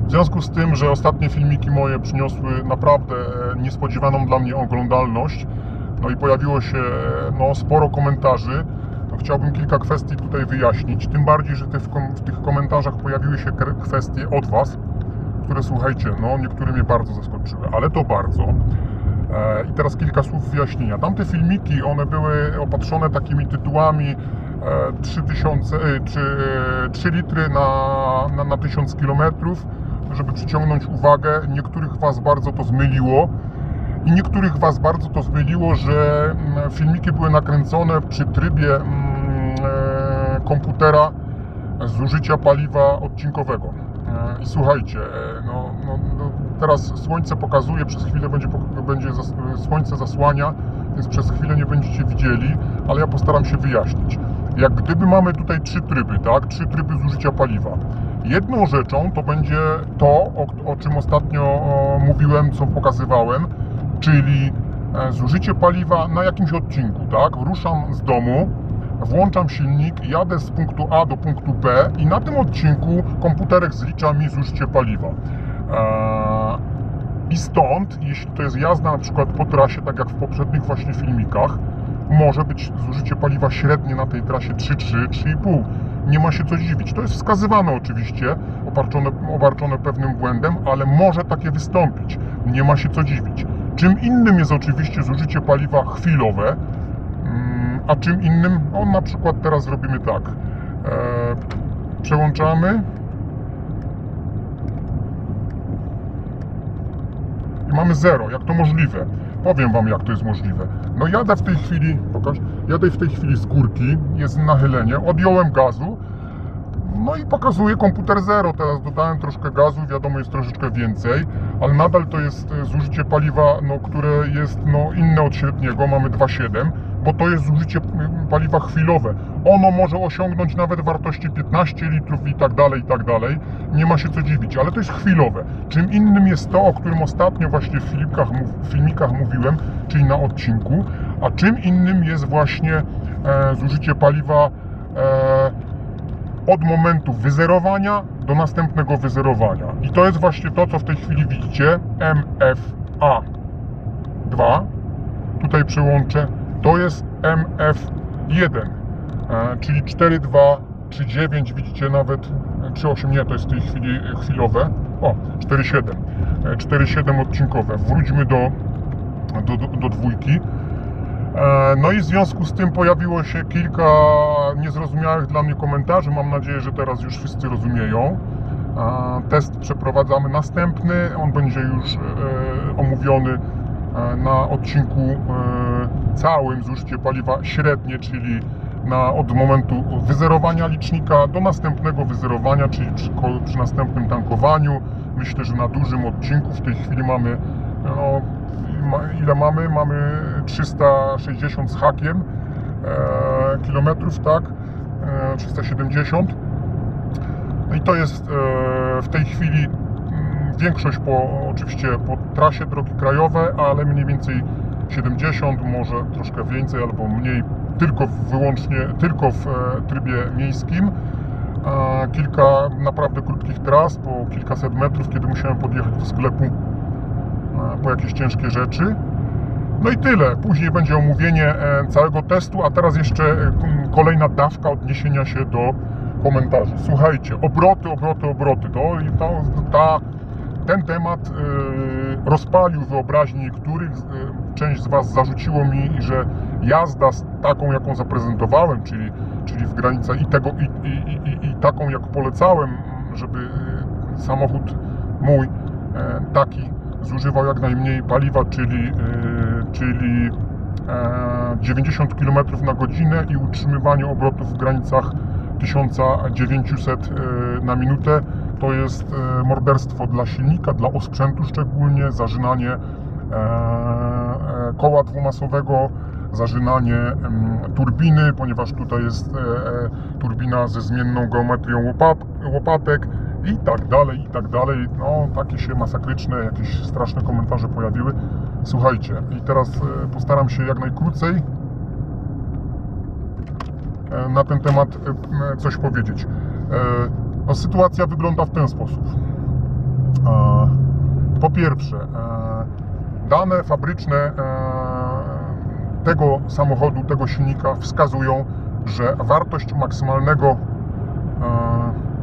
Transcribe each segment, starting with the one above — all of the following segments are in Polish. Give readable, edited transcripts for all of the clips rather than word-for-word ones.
W związku z tym, że ostatnie filmiki moje przyniosły naprawdę niespodziewaną dla mnie oglądalność, no i pojawiło się sporo komentarzy, to chciałbym kilka kwestii tutaj wyjaśnić. Tym bardziej, że w tych komentarzach pojawiły się kwestie od Was, które, słuchajcie, niektóre mnie bardzo zaskoczyły, ale to bardzo. I teraz kilka słów wyjaśnienia. Tamte filmiki, one były opatrzone takimi tytułami 3 litry na 1000 km, żeby przyciągnąć uwagę. Niektórych Was bardzo to zmyliło i niektórych Was bardzo to zmyliło, że filmiki były nakręcone przy trybie komputera zużycia paliwa odcinkowego. I słuchajcie, teraz słońce pokazuje, przez chwilę będzie słońce zasłania, więc przez chwilę nie będziecie widzieli, ale ja postaram się wyjaśnić. Jak gdyby mamy tutaj 3 tryby, tak? 3 tryby zużycia paliwa. Jedną rzeczą to będzie to, o czym ostatnio mówiłem, co pokazywałem, czyli zużycie paliwa na jakimś odcinku, tak? Ruszam z domu, włączam silnik, jadę z punktu A do punktu B i na tym odcinku komputerek zlicza mi zużycie paliwa. I stąd, jeśli to jest jazda na przykład po trasie, tak jak w poprzednich właśnie filmikach, może być zużycie paliwa średnie na tej trasie 3,3, 3,5. Nie ma się co dziwić. To jest wskazywane oczywiście, obarczone pewnym błędem, ale może takie wystąpić. Nie ma się co dziwić. Czym innym jest oczywiście zużycie paliwa chwilowe, a czym innym, na przykład teraz zrobimy tak. Przełączamy. I mamy 0. Jak to możliwe? Powiem Wam, jak to jest możliwe. Jadę w tej chwili z górki, jest nachylenie, odjąłem gazu, i pokazuje komputer 0. Teraz dodałem troszkę gazu, wiadomo, jest troszeczkę więcej, ale nadal to jest zużycie paliwa, które jest inne od średniego, mamy 2,7, bo to jest zużycie paliwa chwilowe. Ono może osiągnąć nawet wartości 15 litrów i tak dalej, nie ma się co dziwić, ale to jest chwilowe. Czym innym jest to, o którym ostatnio właśnie w filmikach mówiłem, czyli na odcinku, a czym innym jest właśnie zużycie paliwa od momentu wyzerowania do następnego wyzerowania. I to jest właśnie to, co w tej chwili widzicie, MFA2, tutaj przełączę, to jest MF1, czyli 4,2, 3,9, widzicie nawet, 3,8, nie, to jest w tej chwili chwilowe, 4,7 odcinkowe. Wróćmy do dwójki. I w związku z tym pojawiło się kilka niezrozumiałych dla mnie komentarzy. Mam nadzieję, że teraz już wszyscy rozumieją. Test przeprowadzamy następny. On będzie już omówiony na odcinku całym zużycie paliwa średnie, czyli od momentu wyzerowania licznika do następnego wyzerowania, czyli przy następnym tankowaniu. Myślę, że na dużym odcinku w tej chwili mamy ile mamy? Mamy 360 z hakiem kilometrów, tak? 370. I to jest w tej chwili większość oczywiście po trasie drogi krajowe, ale mniej więcej 70, może troszkę więcej albo mniej, tylko w trybie miejskim. Kilka naprawdę krótkich tras, po kilkaset metrów, kiedy musiałem podjechać do sklepu po jakieś ciężkie rzeczy. I tyle. Później będzie omówienie całego testu, a teraz jeszcze kolejna dawka odniesienia się do komentarzy. Słuchajcie, obroty. Ten temat rozpalił wyobraźnię niektórych. Część z Was zarzuciło mi, że jazda taką, jaką zaprezentowałem, czyli w granicach i taką, jak polecałem, żeby samochód mój taki zużywał jak najmniej paliwa, czyli 90 km na godzinę i utrzymywanie obrotów w granicach 1900 na minutę. To jest morderstwo dla silnika, dla osprzętu szczególnie, zażynanie koła dwumasowego, zażynanie turbiny, ponieważ tutaj jest turbina ze zmienną geometrią łopatek i tak dalej. Takie się masakryczne, jakieś straszne komentarze pojawiły. Słuchajcie, i teraz postaram się jak najkrócej na ten temat coś powiedzieć. Sytuacja wygląda w ten sposób. Po pierwsze, dane fabryczne tego samochodu, tego silnika wskazują, że wartość maksymalnego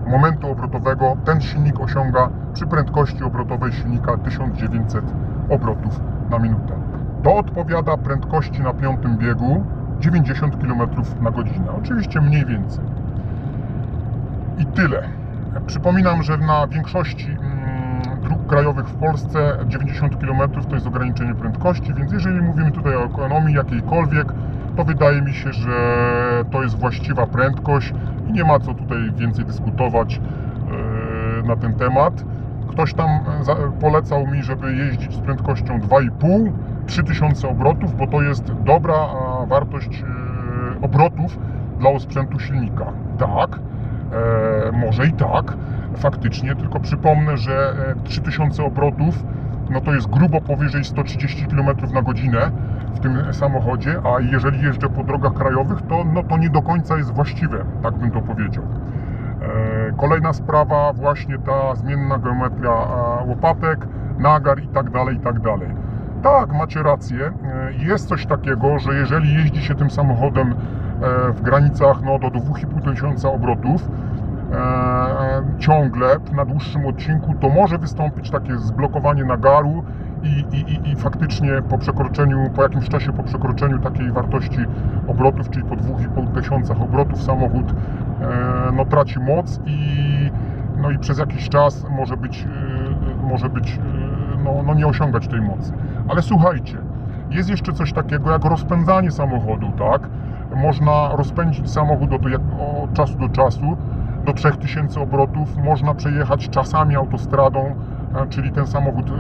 momentu obrotowego ten silnik osiąga przy prędkości obrotowej silnika 1900 obrotów na minutę. To odpowiada prędkości na piątym biegu 90 km na godzinę. Oczywiście mniej więcej. I tyle. Przypominam, że na większości dróg krajowych w Polsce 90 km to jest ograniczenie prędkości, więc jeżeli mówimy tutaj o ekonomii jakiejkolwiek, to wydaje mi się, że to jest właściwa prędkość i nie ma co tutaj więcej dyskutować na ten temat. Ktoś tam polecał mi, żeby jeździć z prędkością 2,5-3000 obrotów, bo to jest dobra wartość obrotów dla osprzętu silnika. Tak, może i tak, faktycznie, tylko przypomnę, że 3000 obrotów no to jest grubo powyżej 130 km na godzinę w tym samochodzie, a jeżeli jeżdżę po drogach krajowych, to nie do końca jest właściwe, tak bym to powiedział. Kolejna sprawa, właśnie ta zmienna geometria łopatek, nagar i tak dalej, i tak dalej. Tak, macie rację, jest coś takiego, że jeżeli jeździ się tym samochodem w granicach do 2500 obrotów ciągle na dłuższym odcinku, to może wystąpić takie zblokowanie nagaru i faktycznie po jakimś czasie po przekroczeniu takiej wartości obrotów, czyli po 2500 obrotów, samochód traci moc i przez jakiś czas może nie osiągać tej mocy. Ale słuchajcie, jest jeszcze coś takiego jak rozpędzanie samochodu, tak? Można rozpędzić samochód od czasu do czasu do 3000 obrotów, można przejechać czasami autostradą, czyli ten samochód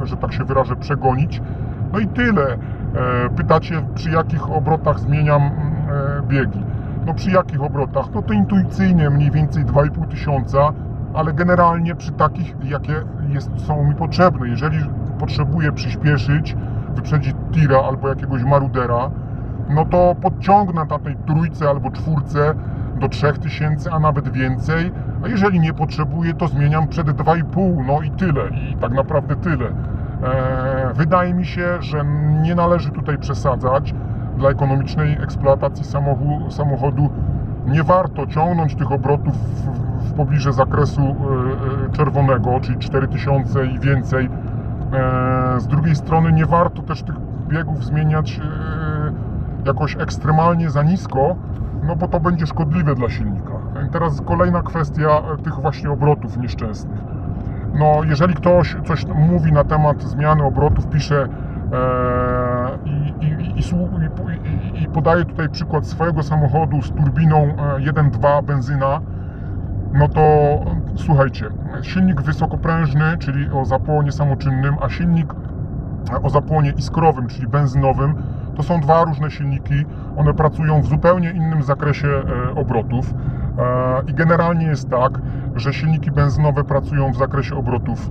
że tak się wyrażę, przegonić. No i tyle. Pytacie, przy jakich obrotach zmieniam biegi. No przy jakich obrotach? No to intuicyjnie mniej więcej 2500, ale generalnie przy takich, jakie są mi potrzebne. Jeżeli potrzebuję przyspieszyć, wyprzedzić tira albo jakiegoś marudera, no to podciągnę na tej trójce albo czwórce do 3000, a nawet więcej, a jeżeli nie potrzebuję, to zmieniam przed 2,5, no i tyle, i tak naprawdę tyle. Wydaje mi się, że nie należy tutaj przesadzać. Dla ekonomicznej eksploatacji samochodu nie warto ciągnąć tych obrotów w pobliże zakresu czerwonego, czyli 4000 i więcej. Z drugiej strony nie warto też tych biegów zmieniać jakoś ekstremalnie za nisko, no bo to będzie szkodliwe dla silnika. I teraz kolejna kwestia tych właśnie obrotów nieszczęsnych. No jeżeli ktoś coś mówi na temat zmiany obrotów, pisze i podaje tutaj przykład swojego samochodu z turbiną 1.2 benzyna, no to słuchajcie, silnik wysokoprężny, czyli o zapłonie samoczynnym, a silnik o zapłonie iskrowym, czyli benzynowym, to są dwa różne silniki, one pracują w zupełnie innym zakresie obrotów i generalnie jest tak, że silniki benzynowe pracują w zakresie obrotów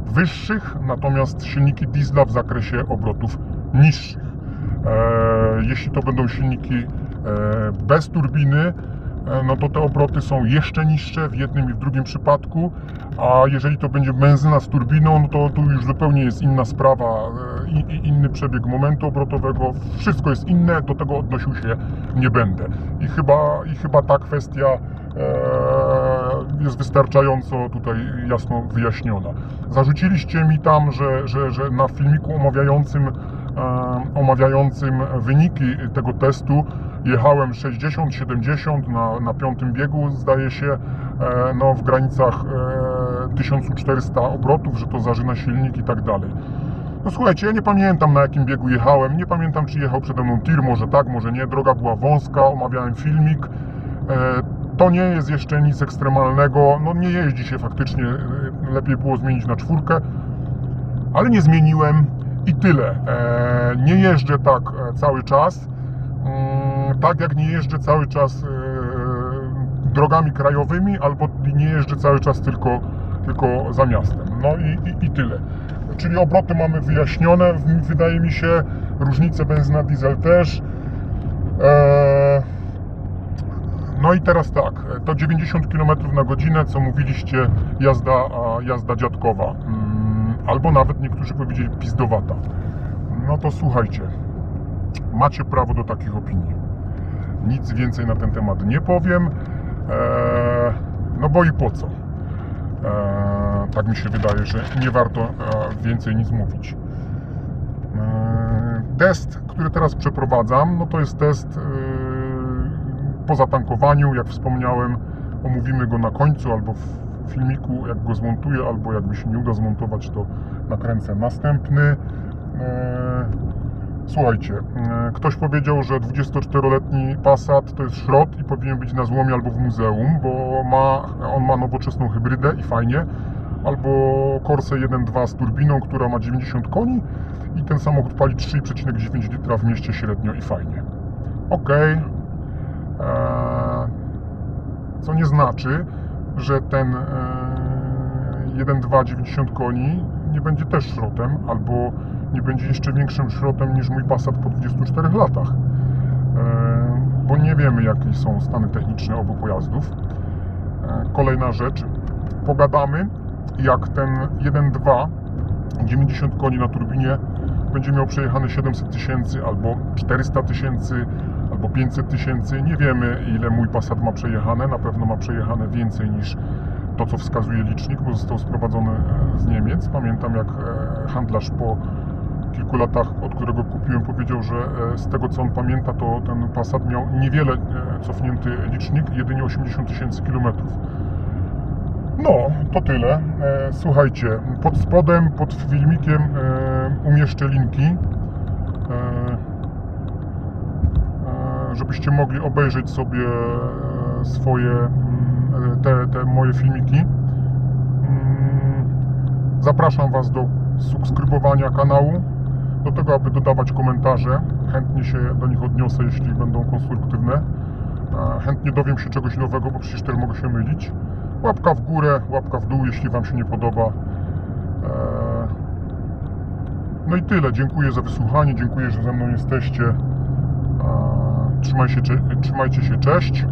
wyższych, natomiast silniki diesla w zakresie obrotów niższych. Jeśli to będą silniki bez turbiny, no to te obroty są jeszcze niższe w jednym i w drugim przypadku, a jeżeli to będzie benzyna z turbiną, no to tu już zupełnie jest inna sprawa, inny przebieg momentu obrotowego, wszystko jest inne, do tego odnosił się nie będę. I chyba ta kwestia jest wystarczająco tutaj jasno wyjaśniona. Zarzuciliście mi tam, że na filmiku omawiającym wyniki tego testu jechałem 60-70 na piątym biegu, zdaje się, no w granicach 1400 obrotów, że to zażyna silnik i tak dalej. No słuchajcie, ja nie pamiętam, na jakim biegu jechałem, nie pamiętam, czy jechał przede mną tir, może tak, może nie, droga była wąska, omawiałem filmik. To nie jest jeszcze nic ekstremalnego, no nie jeździ się faktycznie, lepiej było zmienić na czwórkę, ale nie zmieniłem i tyle. Nie jeżdżę tak cały czas, tak jak nie jeżdżę cały czas drogami krajowymi, albo nie jeżdżę cały czas tylko za miastem. No i tyle. Czyli obroty mamy wyjaśnione, wydaje mi się, różnice benzyna diesel też. No i teraz tak, to 90 km na godzinę, co mówiliście, jazda dziadkowa, albo nawet niektórzy powiedzieli pizdowata. No to słuchajcie, macie prawo do takich opinii. Nic więcej na ten temat nie powiem, no bo i po co? Tak mi się wydaje, że nie warto więcej nic mówić. Test, który teraz przeprowadzam, no to jest test po zatankowaniu. Jak wspomniałem, omówimy go na końcu albo w filmiku, jak go zmontuję, albo jak mi się nie uda zmontować, to nakręcę następny. Słuchajcie, ktoś powiedział, że 24-letni Passat to jest szrot i powinien być na złomie albo w muzeum, bo on ma nowoczesną hybrydę i fajnie, albo Corsa 1.2 z turbiną, która ma 90 koni i ten samochód pali 3,9 litra w mieście średnio i fajnie. Ok, co nie znaczy, że ten 1.2 90 koni nie będzie też szrotem, albo nie będzie jeszcze większym szrotem niż mój Passat po 24 latach, bo nie wiemy, jakie są stany techniczne obu pojazdów. Kolejna rzecz, pogadamy, jak ten 1.2 90 koni na turbinie będzie miał przejechane 700 000 albo 400 000 albo 500 000. Nie wiemy, ile mój Passat ma przejechane. Na pewno ma przejechane więcej niż to, co wskazuje licznik, bo został sprowadzony z Niemiec. Pamiętam, jak handlarz po kilku latach, od którego kupiłem, powiedział, że z tego, co on pamięta, to ten Passat miał niewiele cofnięty licznik, jedynie 80 000 km. No, to tyle. Słuchajcie, pod spodem, pod filmikiem umieszczę linki, żebyście mogli obejrzeć sobie swoje te moje filmiki. Zapraszam Was do subskrybowania kanału, do tego, aby dodawać komentarze. Chętnie się do nich odniosę, jeśli będą konstruktywne. Chętnie dowiem się czegoś nowego, bo przecież też mogę się mylić. Łapka w górę, łapka w dół, jeśli Wam się nie podoba. No i tyle. Dziękuję za wysłuchanie, dziękuję, że ze mną jesteście. Trzymajcie się, cześć.